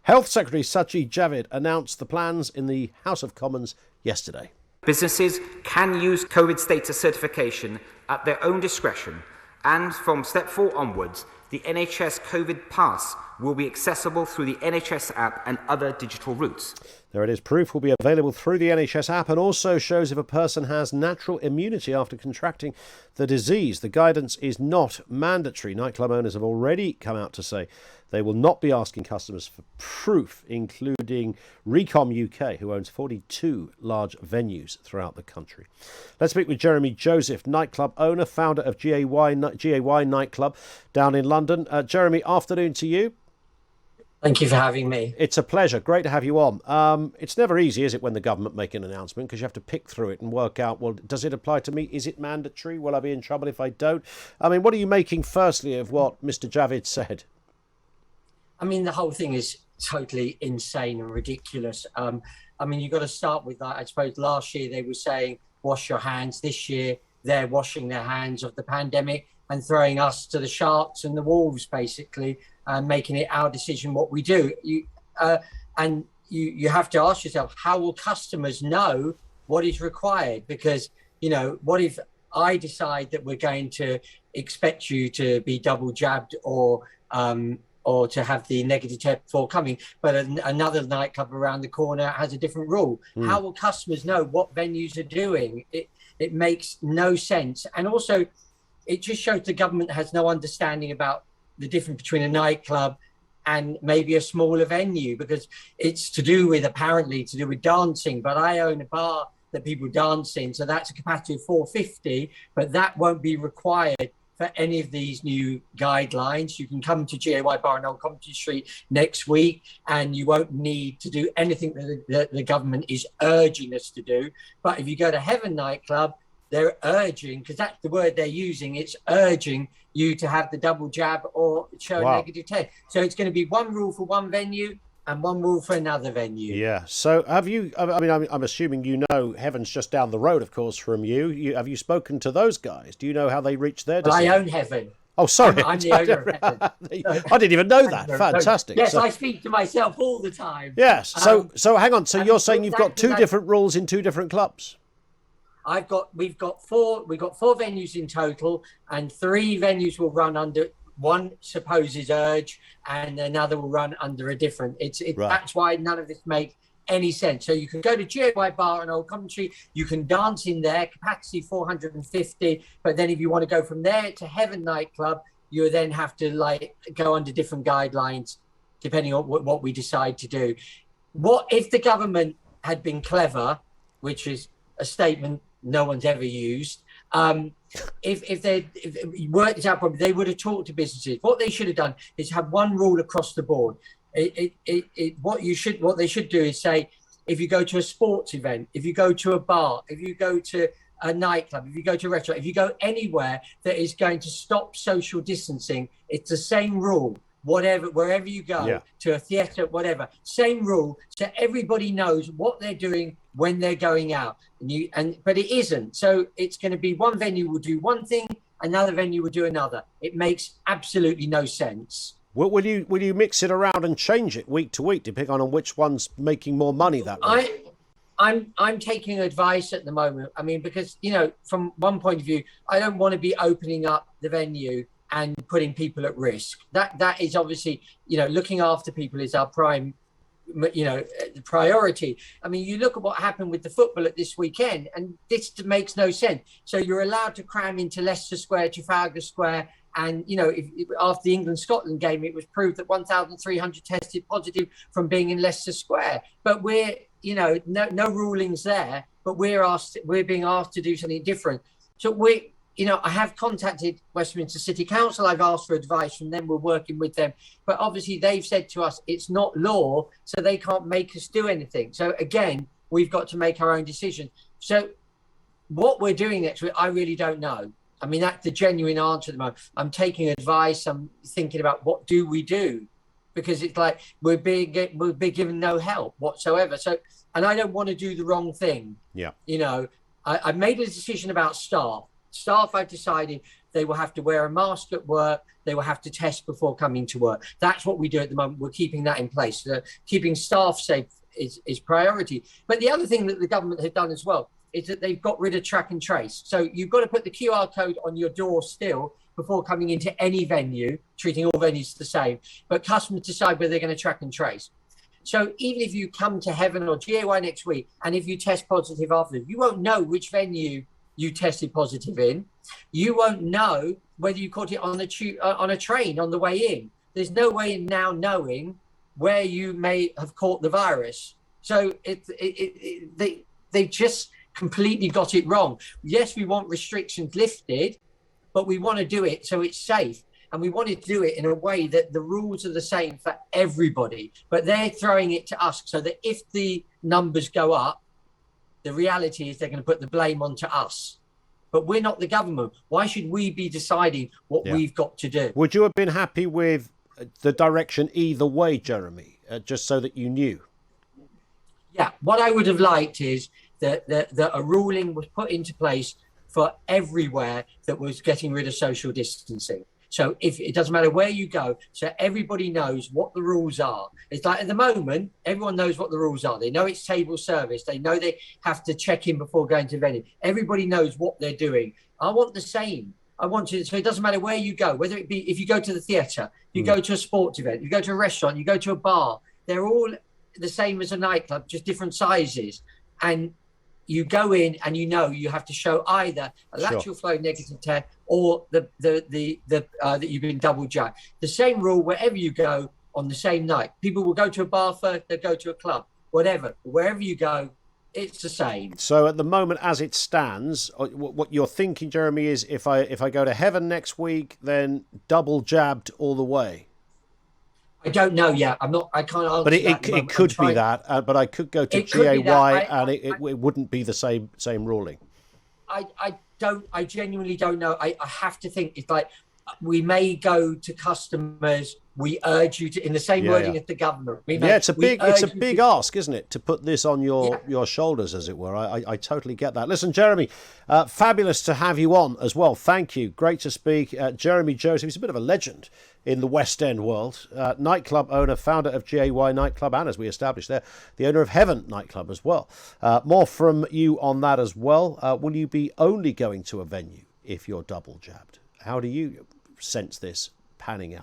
Health Secretary Sajid Javid announced the plans in the House of Commons yesterday. Businesses can use COVID status certification at their own discretion, and from step 4 onwards, the NHS Covid Pass will be accessible through the NHS app and other digital routes. There it is. Proof will be available through the NHS app and also shows if a person has natural immunity after contracting the disease. The guidance is not mandatory. Nightclub owners have already come out to say they will not be asking customers for proof, including Recom UK, who owns 42 large venues throughout the country. Let's speak with Jeremy Joseph, nightclub owner, founder of GAY Nightclub down in London. Jeremy, afternoon to you. Thank you for having me. It's a pleasure. Great to have you on. It's never easy, is it, when the government make an announcement, because you have to pick through it and work out, well, does it apply to me? Is it mandatory? Will I be in trouble if I don't? I mean, what are you making, firstly, of what Mr. Javid said? I mean, the whole thing is totally insane and ridiculous. I mean, you've got to start with that. I suppose last year they were saying, wash your hands. This year, they're washing their hands of the pandemic and throwing us to the sharks and the wolves, basically, and making it our decision what we do. You have to ask yourself, how will customers know what is required? Because, you know, what if I decide that we're going to expect you to be double jabbed or to have the negative test before coming, but another nightclub around the corner has a different rule? How will customers know what venues are doing? It makes no sense. And also, it just shows the government has no understanding about the difference between a nightclub and maybe a smaller venue, because it's apparently to do with dancing. But I own a bar that people dance in, so that's a capacity of 450, but that won't be required for any of these new guidelines. You can come to GAY Bar in Old Coventry Street next week and you won't need to do anything that the government is urging us to do. But if you go to Heaven Nightclub, they're urging, because that's the word they're using, it's urging you to have the double jab or show a negative test. So it's going to be one rule for one venue and one rule for another venue. Yeah. So have you, I mean, I'm assuming you know Heaven's just down the road, of course, from you. Have you spoken to those guys? Do you know how they reached their decision? Well, I own Heaven. Oh, sorry. I'm the owner of Heaven. I didn't even know that. Fantastic. Yes, I speak to myself all the time. Yes. So hang on. So you're saying you've got two different rules in two different clubs? We've got four venues in total, and 3 venues will run under one supposed urge and another will run under a different. Right. That's why none of this makes any sense. So you can go to GAY Bar in Old Coventry, you can dance in there, capacity 450, but then if you want to go from there to Heaven Nightclub, you then have to go under different guidelines depending on what we decide to do. What if the government had been clever, which is a statement no one's ever used, if they worked it out properly, they would have talked to businesses. What they should have done is have one rule across the board. What they should do is say, if you go to a sports event, if you go to a bar, if you go to a nightclub, if you go to a restaurant, if you go anywhere that is going to stop social distancing, it's the same rule. Wherever you go, to a theatre, whatever, same rule, so everybody knows what they're doing when they're going out. But it isn't. So it's going to be one venue will do one thing, another venue will do another. It makes absolutely no sense. Will you mix it around and change it week to week, depending on which one's making more money that way? I'm taking advice at the moment. I mean, because, you know, from one point of view, I don't want to be opening up the venue and putting people at risk. That is obviously, you know, looking after people is our prime, you know, priority. I mean, you look at what happened with the football at this weekend, and this makes no sense. So you're allowed to cram into Leicester Square, Trafalgar Square, and, you know, after the England-Scotland game, it was proved that 1,300 tested positive from being in Leicester Square. But we're, you know, no rulings there, but we're being asked to do something different. So you know, I have contacted Westminster City Council. I've asked for advice from them. We're working with them. But obviously they've said to us, it's not law, so they can't make us do anything. So again, we've got to make our own decision. So what we're doing next week, I really don't know. I mean, that's the genuine answer at the moment. I'm taking advice. I'm thinking about what do we do? Because it's like we're being given no help whatsoever. So, and I don't want to do the wrong thing. Yeah. You know, I made a decision about staff. I've decided they will have to wear a mask at work, they will have to test before coming to work. That's what we do at the moment. We're keeping that in place. Keeping staff safe is priority. But the other thing that the government has done as well is that they've got rid of track and trace. So you've got to put the QR code on your door still before coming into any venue, treating all venues the same. But customers decide whether they're going to track and trace. So even if you come to Heaven or GAY next week, and if you test positive after, you won't know which venue you tested positive in. You won't know whether you caught it on a train on the way in. There's no way in now knowing where you may have caught the virus. So they just completely got it wrong. Yes, we want restrictions lifted, but we want to do it so it's safe. And we want to do it in a way that the rules are the same for everybody. But they're throwing it to us so that if the numbers go up, the reality is they're going to put the blame onto us. But we're not the government. Why should we be deciding what we've got to do? Would you have been happy with the direction either way, Jeremy, just so that you knew? Yeah, what I would have liked is that a ruling was put into place for everywhere that was getting rid of social distancing. So if it doesn't matter where you go, so everybody knows what the rules are. It's like at the moment, everyone knows what the rules are. They know it's table service. They know they have to check in before going to venue. Everybody knows what they're doing. I want the same. So it doesn't matter where you go, whether it be if you go to the theatre, you go to a sports event, you go to a restaurant, you go to a bar. They're all the same as a nightclub, just different sizes. And you go in and you have to show either a lateral flow negative test or that you've been double jabbed. The same rule wherever you go on the same night. People will go to a bar first, they'll go to a club, whatever. Wherever you go, it's the same. So at the moment, as it stands, what you're thinking, Jeremy, is if I go to Heaven next week, then double jabbed all the way. I don't know yet. I can't answer. But it could be that. But I could go to GAY and it wouldn't be the same ruling. I genuinely don't know. I have to think. It's like we may go to customers. We urge you to, in the same wording as the government. It's a big ask, isn't it, to put this on your shoulders, as it were. I totally get that. Listen, Jeremy, fabulous to have you on as well. Thank you. Great to speak. Jeremy Joseph, he's a bit of a legend in the West End world. Nightclub owner, founder of GAY Nightclub, and as we established there, the owner of Heaven Nightclub as well. More from you on that as well. Will you be only going to a venue if you're double jabbed? How do you sense this panning out?